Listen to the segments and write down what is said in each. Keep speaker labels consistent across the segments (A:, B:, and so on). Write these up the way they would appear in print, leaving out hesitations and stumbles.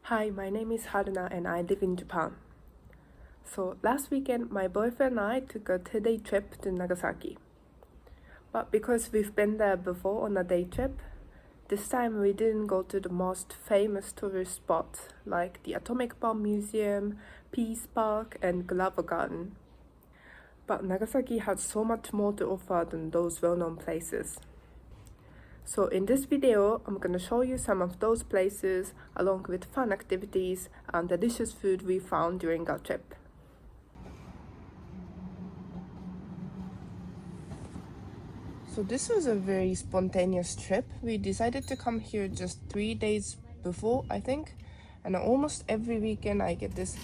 A: Hi, my name is Haruna and I live in Japan. So last weekend, my boyfriend and I took a 2-day trip to Nagasaki. But because we've been there before on a day trip, this time we didn't go to the most famous tourist spots like the Atomic Bomb Museum, Peace Park, and Glover Garden. But Nagasaki has so much more to offer than those well-known places. So in this video, I'm gonna show you some of those places along with fun activities and delicious food we found during our trip. So this was a very spontaneous trip. We decided to come here just 3 days before, I think. And almost every weekend I get this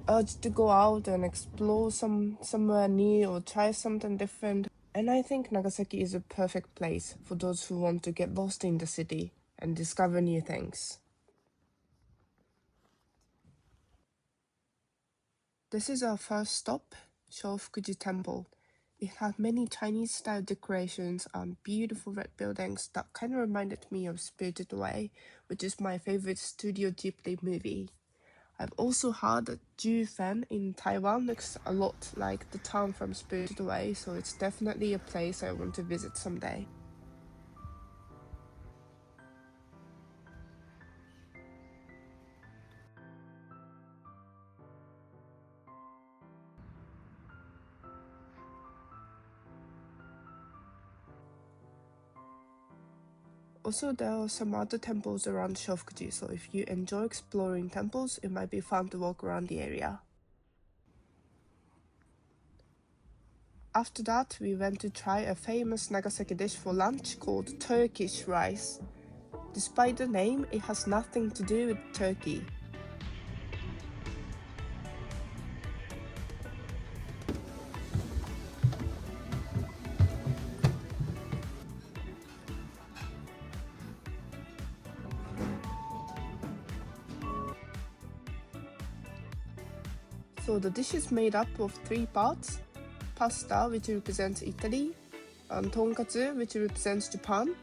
A: urge to go out and explore somewhere new or try something different. And I think Nagasaki is a perfect place for those who want to get lost in the city and discover new things. This is our first stop, Shofukuji Temple. It had many Chinese-style decorations and beautiful red buildings that kind of reminded me of Spirited Away, which is my favorite Studio Ghibli movie. I've also heard that Jufen in Taiwan looks a lot like the town from Spirited Away, so it's definitely a place I want to visit someday. Also, there are some other temples around Shofukuji, so if you enjoy exploring temples, it might be fun to walk around the area. After that, we went to try a famous Nagasaki dish for lunch called Turkish rice. Despite the name, it has nothing to do with Turkey. So the dish is made up of 3 parts: pasta, which represents Italy, and tonkatsu, which represents Japan,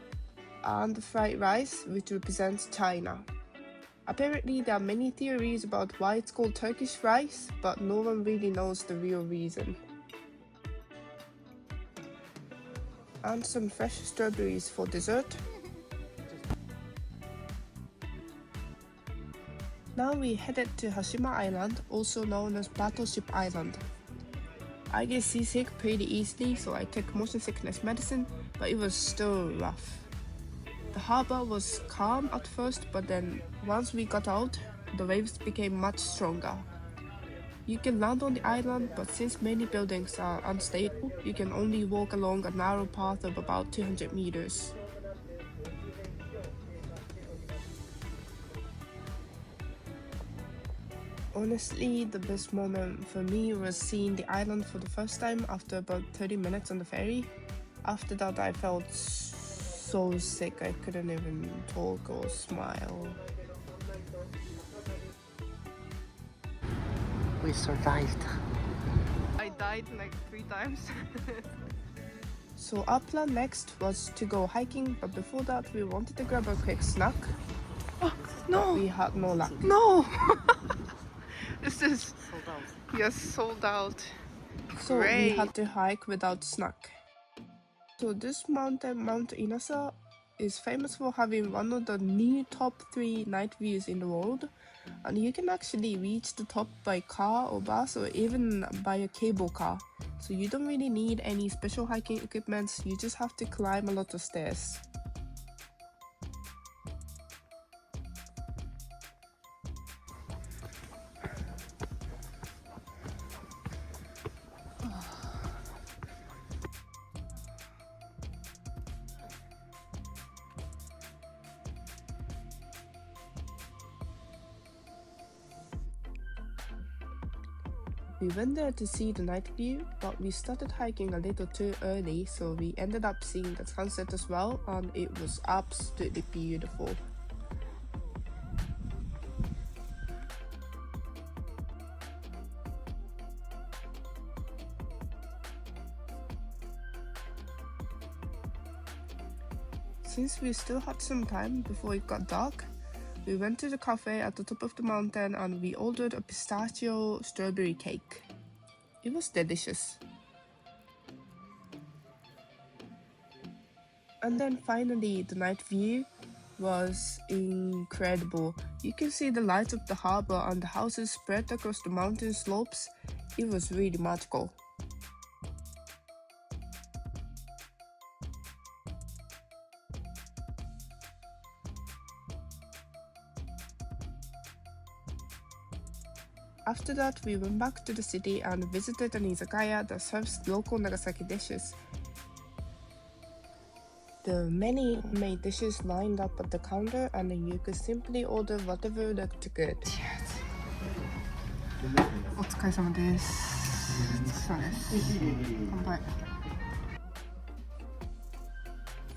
A: and fried rice, which represents China. Apparently, there are many theories about why it's called Turkish rice, but no one really knows the real reason. And some fresh strawberries for dessert. Now we headed to Hashima Island, also known as Battleship Island. I get seasick pretty easily, so I took motion sickness medicine, but it was still rough. The harbor was calm at first, but then once we got out, the waves became much stronger. You can land on the island, but since many buildings are unstable, you can only walk along a narrow path of about 200 meters. Honestly, the best moment for me was seeing the island for the first time after about 30 minutes on the ferry. After that, I felt so sick I couldn't even talk or smile.
B: We survived.
A: I died like 3 times. So our plan next was to go hiking, but before that we wanted to grab a quick snack. Oh, no! But we had no luck. No! This is
B: Sold out.
A: yes, sold out. So
B: Great.
A: we had to hike without snack. So this mountain, Mount Inasa, is famous for having one of the new top 3 night views in the world, and you can actually reach the top by car or bus or even by a cable car. So you don't really need any special hiking equipment, you just have to climb a lot of stairs. We went there to see the night view, but we started hiking a little too early, so we ended up seeing the sunset as well, and it was absolutely beautiful. Since we still had some time before it got dark, We went to the cafe at the top of the mountain and we ordered a pistachio strawberry cake. It was delicious. And then finally, the night view was incredible. You can see the lights of the harbor and the houses spread across the mountain slopes. It was really magical. After that, we went back to the city and visited an izakaya that serves local Nagasaki dishes. There were many homemade dishes lined up at the counter and you could simply order whatever looked good. お疲れ様です。そうです。乾杯。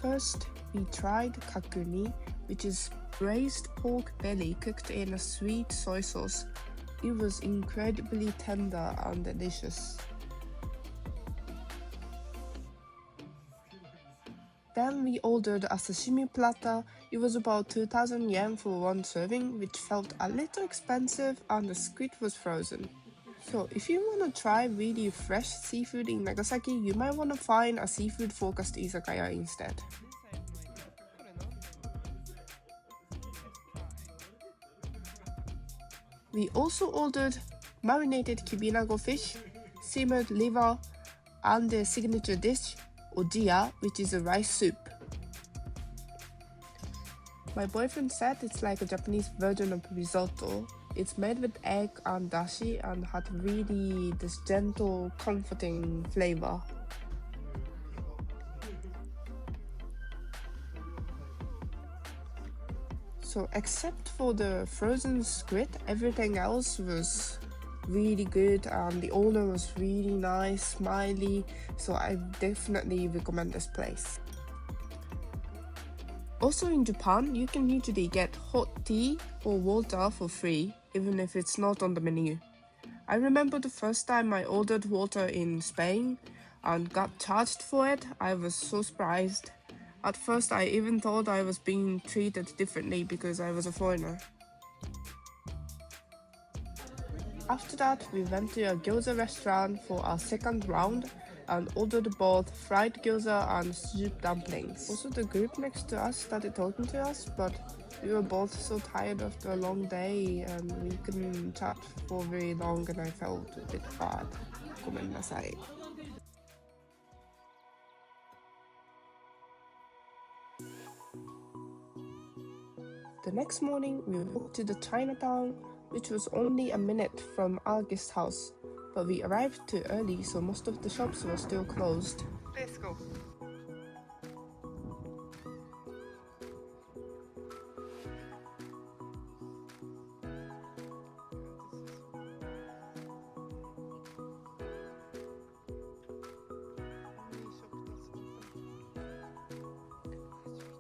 A: First, we tried kakuni, which is braised pork belly cooked in a sweet soy sauce. It was incredibly tender and delicious. Then we ordered a sashimi platter. It was about 2,000 yen for one serving, which felt a little expensive and the squid was frozen. So if you want to try really fresh seafood in Nagasaki, you might want to find a seafood-focused izakaya instead. We also ordered marinated kibinago fish, simmered liver, and their signature dish, ojiya, which is a rice soup. My boyfriend said it's like a Japanese version of risotto. It's made with egg and dashi and had really this gentle, comforting flavor. So except for the frozen squid, everything else was really good and the owner was really nice, smiley, so I definitely recommend this place. Also in Japan, you can usually get hot tea or water for free, even if it's not on the menu. I remember the first time I ordered water in Spain and got charged for it. I was so surprised. At first, I even thought I was being treated differently because I was a foreigner. After that, we went to a gyoza restaurant for our second round and ordered both fried gyoza and soup dumplings. Also, the group next to us started talking to us, but we were both so tired after a long day and we couldn't chat for very long and I felt a bit bad. ごめんなさい. The next morning, we walked to the Chinatown, which was only a minute from our guest house, but we arrived too early, so most of the shops were still closed. Let's go.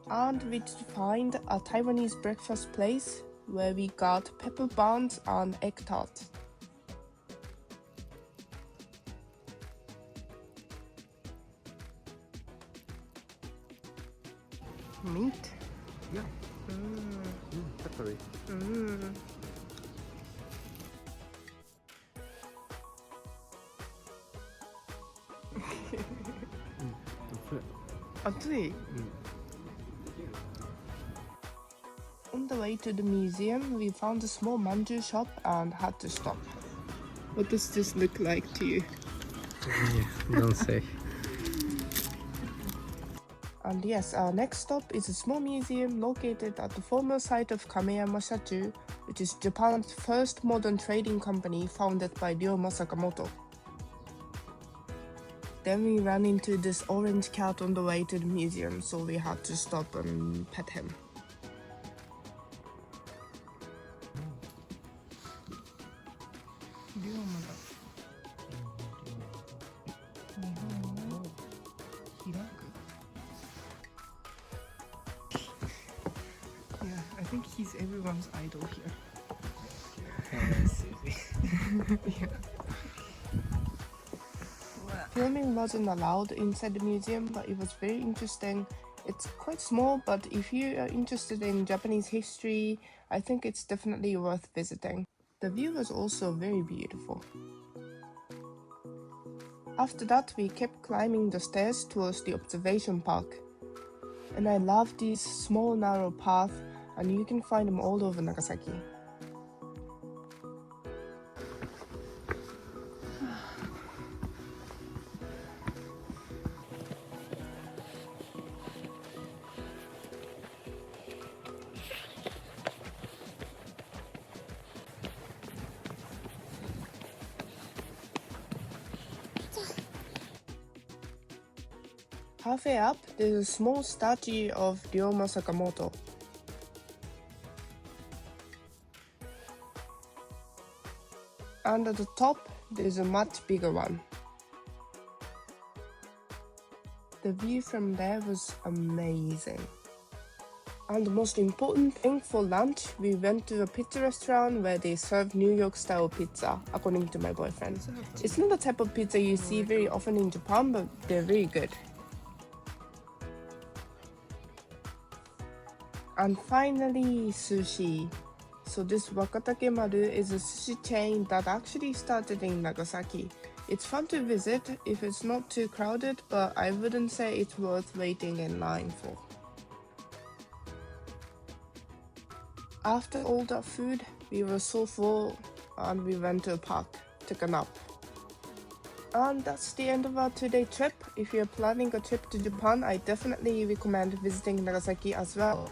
A: And we did find a Taiwanese breakfast place where we got pepper buns and egg tarts. Meat?
B: Yeah. Peppery.
A: On the way to the museum, we found a small manju shop and had to stop. What does this look like to you?
B: Yeah, don't say.
A: And yes, our next stop is a small museum located at the former site of Kameyama Shachu, which is Japan's first modern trading company founded by Ryoma Sakamoto. Then we ran into this orange cat on the way to the museum, so we had to stop and pet him. Yeah, I think he's everyone's idol here. Yeah. Filming wasn't allowed inside the museum, but it was very interesting. It's quite small, but if you are interested in Japanese history, I think it's definitely worth visiting. The view was also very beautiful. After that, we kept climbing the stairs towards the observation park. And I love these small narrow paths, and you can find them all over Nagasaki. Halfway up, there's a small statue of Ryoma Sakamoto. And at the top, there's a much bigger one. The view from there was amazing. And the most important thing, for lunch, we went to a pizza restaurant where they serve New York style pizza, according to my boyfriend. It's not the type of pizza you see very often in Japan, but they're very good. And finally, sushi. So this Wakatake Maru is a sushi chain that actually started in Nagasaki. It's fun to visit if it's not too crowded, but I wouldn't say it's worth waiting in line for. After all that food, we were so full and we went to a park, took a nap. And that's the end of our 2-day trip. If you're planning a trip to Japan, I definitely recommend visiting Nagasaki as well.